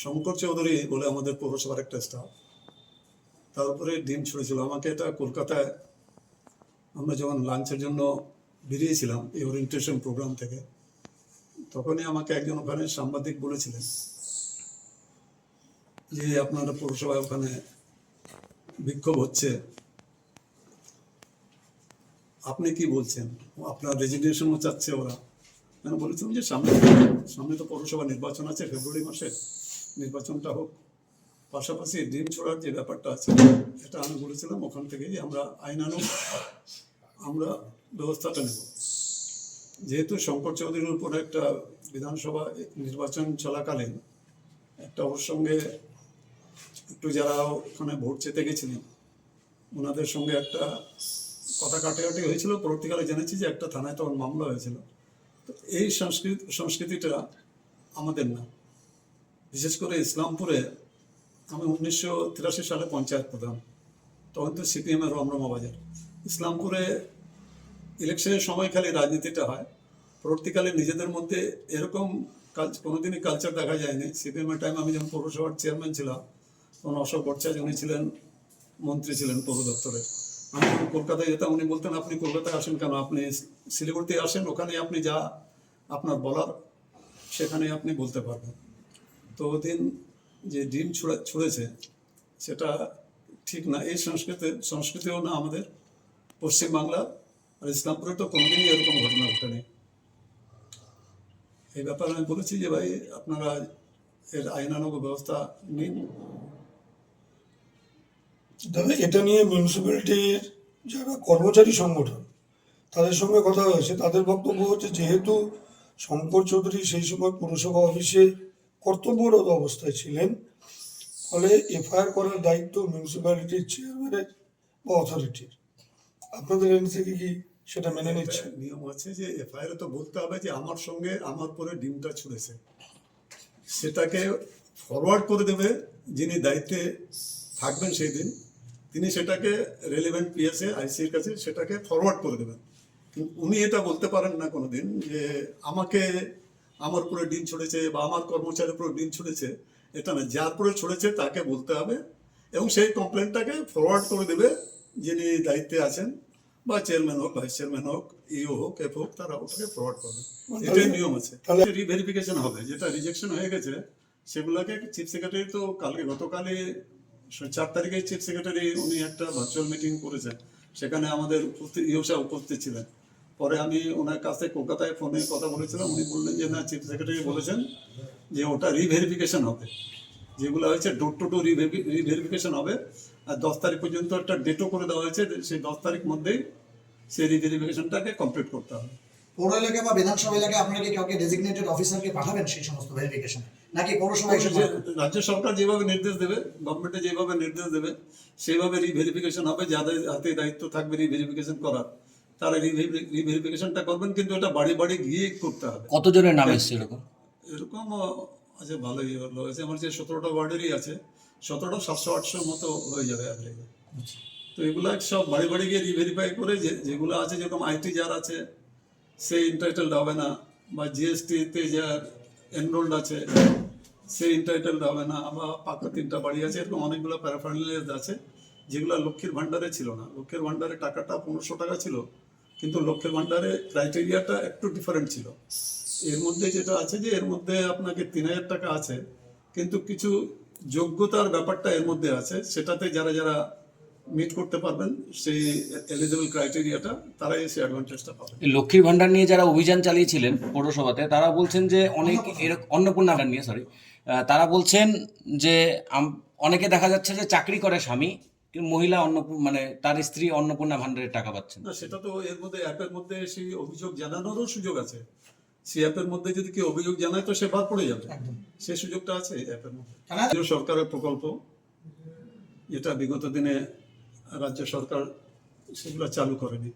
শঙ্কর চৌধুরী বলে আমাদের পৌরসভার একটা স্টাফ, তার উপরে ডিম ছুঁড়েছিল আমাকে। এটা কলকাতায় আমরা যখন লাঞ্চের জন্য বেরিয়েছিলাম এই ওরিয়েন্টেশন প্রোগ্রাম থেকে, তখনই আমাকে একজন ওখানে সাংবাদিক বলেছিলেন যে আপনারা পৌরসভায় ওখানে বিক্ষোভ হচ্ছে, আপনি কি বলছেন, আপনার রেজিগনেশনও চাচ্ছে ওরা। আমি বলেছিলাম যে সামনে তো পৌরসভা নির্বাচন আছে, ফেব্রুয়ারি মাসে নির্বাচনটা হোক, পাশাপাশি ডিম ছোড়ার যে ব্যাপারটা আছে এটা আমি বলেছিলাম ওখান থেকে যে আমরা আইনানুগ আমরা ব্যবস্থাটা নেব। যেহেতু শঙ্কর চৌধুরীর উপরে একটা বিধানসভা নির্বাচন চলাকালীন একটা ওর সঙ্গে একটু যারা ওখানে ভোট চেতে গেছিলেন ওনাদের সঙ্গে একটা কথা কাটাকাটি হয়েছিল, পরবর্তীকালে জেনেছি যে একটা থানায় তখন মামলা হয়েছিল। তো এই সংস্কৃতিটা আমাদের না। বিশেষ করে ইসলামপুরে আমি 1983 সালে পঞ্চায়েত প্রধান, তখন তো সিপিএমের রমরমা বাজার। ইসলামপুরে ইলেকশনের সময় খালি রাজনীতিটা হয়, পরবর্তীকালে নিজেদের মধ্যে এরকম কোনোদিনই কালচার দেখা যায়নি। সিপিএমের টাইম আমি যখন পৌরসভার চেয়ারম্যান ছিলাম তখন অশোক ভট্টাচার্য উনি ছিলেন মন্ত্রী, ছিলেন পৌর দপ্তরে। আমি যখন কলকাতায় যেতাম উনি বলতেন আপনি কলকাতায় আসেন কেন, আপনি শিলিগুড়িতে আসেন, ওখানে আপনি যা আপনার বলার সেখানে আপনি বলতে পারবেন। তো ওদিন যে ডিম ছুঁড়েছে সেটা ঠিক না। এই সংস্কৃতিও না আমাদের পশ্চিমবাংলা আর ইসলামপুরে তো কোনোদিনই এরকম ঘটনা ঘটেনি। এই ব্যাপারে আমি বলেছি যে ভাই আপনারা এর আইনানুগ ব্যবস্থা নিন। তবে এটা নিয়ে মিউনিসিপ্যালিটির যারা কর্মচারী সংগঠন তাদের সঙ্গে কথা হয়েছে, তাদের বক্তব্য হচ্ছে যেহেতু শঙ্কর চৌধুরী সেই সময় পুরসভা অফিসে কর্তব্যরত অবস্থায় ছিলেন, ফলে এফআইআর করার দায়িত্ব মিউনিসিপ্যালিটির চেয়ারম্যানের বা অথরিটির। আপনাদের এন থেকে কি সেটা মেনে নিচ্ছে? নিয়ম আছে যে এফআইআর তো বলতে হবে যে আমার সঙ্গে আমার পরে ডিমটা ছুঁড়েছে, সেটাকে ফরওয়ার্ড করে দেবে যিনি দায়িত্বে থাকবেন সেই দিন, তিনি সেটাকে রেলিভেন্ট পিএসএ আইসির কাছে সেটাকে ফরওয়ার্ড করে দেবেন। উনি এটা বলতে পারেন না কোনোদিন যে আমাকে আমার উপরে ডিম ছুঁড়েছে বা আমার কর্মচারীর উপরে ডিম ছুঁড়েছে, এটা না। যার উপরে ছুঁড়েছে তাকে বলতে হবে এবং সেই কমপ্লেনটাকে ফরওয়ার্ড করে দেবে যিনি দায়িত্বে আছেন, বা চেয়ারম্যান হোক, ভাইস চেয়ারম্যান হোক, ইও হোক, এফ হোক, তারা ওটাকে ফরওয়ার্ড করবে। এটাই নিয়ম আছে। রিভেরিফিকেশন হবে, যেটা রিজেকশন হয়ে গেছে সেগুলোকে চিফ সেক্রেটারি তো গতকালই 4 তারিখে চিফ সেক্রেটারি উনি একটা ভার্চুয়াল মিটিং করেছেন, সেখানে আমাদের উপস্থিত ছিলেন। পরে আমি ওনার কাছে কলকাতায় ফোনে কথা বলেছিলাম, উনি বললেন যে না, চিফ সেক্রেটারি বলেছেন যে ওটা রিভেরিফিকেশন হবে, যেগুলো হয়েছে ডোর টু ডোর রিভেরিফিকেশন হবে। আর 10 তারিখ পর্যন্ত একটা ডেটও করে দেওয়া হয়েছে, সেই 10 তারিখ মধ্যেই সেই রিভেরিফিকেশনটাকে কমপ্লিট করতে হবে। পৌর এলাকা বা বিধানসভা এলাকায় আপনারা কি কাউকে ডেজিগনেটেড অফিসারকে পাঠাবেন সেই সমস্ত ভেরিফিকেশন, নাকি পৌরসভা রাজ্য সরকার যেভাবে নির্দেশ দেবে, গভর্নমেন্টে যেভাবে নির্দেশ দেবে সেইভাবে রিভেরিফিকেশন হবে। যাদের হাতে দায়িত্ব থাকবে রিভেরিফিকেশন করার তারা রিভেরিফিকেশনটা করবেন, কিন্তু এটা বাড়ি বাড়ি গিয়ে করতে হবে। কতজনের নাম এসছে এরকম? এরকম আছে ভালোই হয়েছে, আমার যে 17টা ওয়ার্ডেরই আছে, 17টা 700-800 মতো হয়ে যাবে অ্যাভারেজে। তো এগুলা সব বাড়ি বাড়ি গিয়ে রিভেরিফাই করে যেগুলো আছে, যেরকম আইটি যার আছে সে ইন্টাইটেলড হবে না, বা জিএসটিতে যার এনরোল্ড আছে সে ইন্টাইটেলড হবে না, বা পাকা 3টা বাড়ি আছে, এরকম অনেকগুলো প্যারাফার্নালিয়াস আছে যেগুলো লক্ষ্মীর ভাণ্ডারে ছিল না। লক্ষ্মীর ভাণ্ডারে টাকাটা 1500 টাকা ছিল, কিন্তু লক্ষ্মীর ভাণ্ডারে ক্রাইটেরিয়াটা একটু ডিফারেন্ট ছিল। এর মধ্যে যেটা আছে যে এর মধ্যে আপনাকে 3000 টাকা আছে, কিন্তু কিছু যোগ্যতার ব্যাপারটা এর মধ্যে আছে, সেটাতে যারা যারা মিট করতে পারবেন সেই এলিজিবল ক্রাইটেরিয়াটা, তারাই সেই অ্যাডভান্টেজটা পাবেন। লক্ষ্মীর ভান্ডার নিয়ে যারা অভিযান চালিয়েছিলেন পৌরসভাতে, তারা বলছেন যে অনেক এরকম অন্নপূর্ণা ভান্ডার নিয়ে তারা বলছেন যে অনেকে দেখা যাচ্ছে যে চাকরি করে স্বামী, মহিলা মানে তার স্ত্রী অন্নপূর্ণা ভান্ডারের টাকা পাচ্ছেন না। সেটা তো এর মধ্যে অ্যাপের মধ্যে সেই অভিযোগ জানানোরও সুযোগ আছে। সেই অ্যাপের মধ্যে যদি কেউ অভিযোগ জানায় তো সে বাদ পড়ে যাবে, সেই সুযোগটা আছে এই অ্যাপের মধ্যে। সরকারের প্রকল্প যেটা বিগত দিনে রাজ্য সরকার সেগুলো চালু করেনি,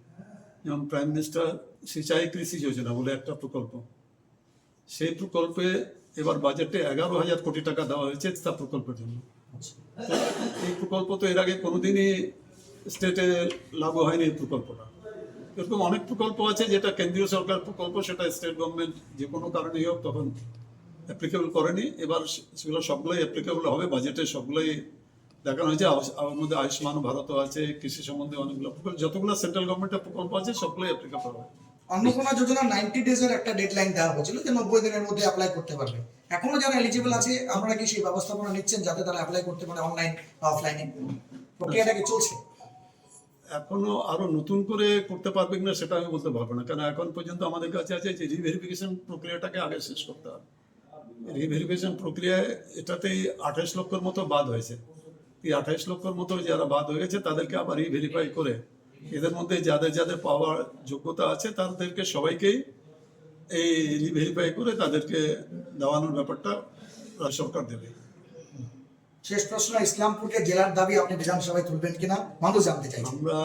যেমন প্রাইম মিনিস্টার সিঁচাই কৃষি যোজনা বলে একটা প্রকল্প, সেই প্রকল্পে এবার বাজেটে 11,000 কোটি টাকা দেওয়া হয়েছে তার প্রকল্পের জন্য। এই প্রকল্প তো এর আগে কোনোদিনই স্টেটে লাগু হয়নি এই প্রকল্পটা। এরকম অনেক প্রকল্প আছে যেটা কেন্দ্রীয় সরকার প্রকল্প, সেটা স্টেট গভর্নমেন্ট যে কোনো কারণেই হোক তখন অ্যাপ্লিকেবল করেনি। এবার সেগুলো সবগুলোই অ্যাপ্লিকেবল হবে, বাজেটে সবগুলোই দেখানো হয়েছে। আমার মধ্যে আয়ুষ্মান ভারত আছে, কৃষি সম্বন্ধে অনেকগুলো প্রকল্প, যতগুলো সেন্ট্রাল গভর্নমেন্টের প্রকল্প আছে সবগুলোই অ্যাপ্লিকেবল হবে। অন্নপূর্ণা যোজনা 90 ডেজের একটা ডেডলাইন দেওয়া হয়েছিল যে 90 দিনের মধ্যে অ্যাপ্লাই করতে পারবে। এখনো যারা এলিজিবল আছে আপনারা কি সেই ব্যবস্থাপনা নিচ্ছেন যাতে তারা অ্যাপ্লাই করতে পারে অনলাইন বা অফলাইনে? প্রক্রিয়াটা কি চলছে? এখনো আরো নতুন করে করতে পারবে কিনা সেটা আমি বলতে পারবো না, কারণ এখন পর্যন্ত আমাদের কাছে আছে যে রিভেরিফিকেশন প্রক্রিয়াটাকে আগে শেষ করতে হবে। রিভেরিফিকেশন প্রক্রিয়ায় এটাতেই 28 লক্ষের মতো বাদ হয়েছে। এই 28 লক্ষের মতো যারা বাদ হয়ে গেছে তাদেরকে আবার রিভেরিফাই করে এদের মধ্যে যাদের যাদের পাওয়ার যোগ্যতা আছে তাদেরকে সবাইকেই এই রিভেরিফাই করে তাদেরকে দেওয়ানোর ব্যাপারটা রাজ্য সরকার দেবে। শেষ প্রশ্ন, ইসলামপুরকে জেলার দাবি আপনি বিধানসভায় তুলবেন কিনা মানুষ জানতে চাই। আমরা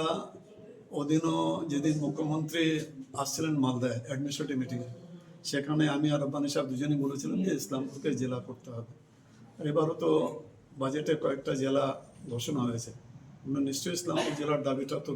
ওদিনও যেদিন মুখ্যমন্ত্রী আসছিলেন মালদায় অ্যাডমিনিস্ট্রেটিভ মিটিংয়ে, সেখানে আমি আর রব্বানী সাহেব দুজনেই বলেছিলাম যে ইসলামপুরকে জেলা করতে হবে। আর এবারও তো বাজেটে কয়েকটা জেলা ঘোষণা হয়েছে, আমরা নিশ্চয়ই ইসলামপুর জেলার দাবিটা তো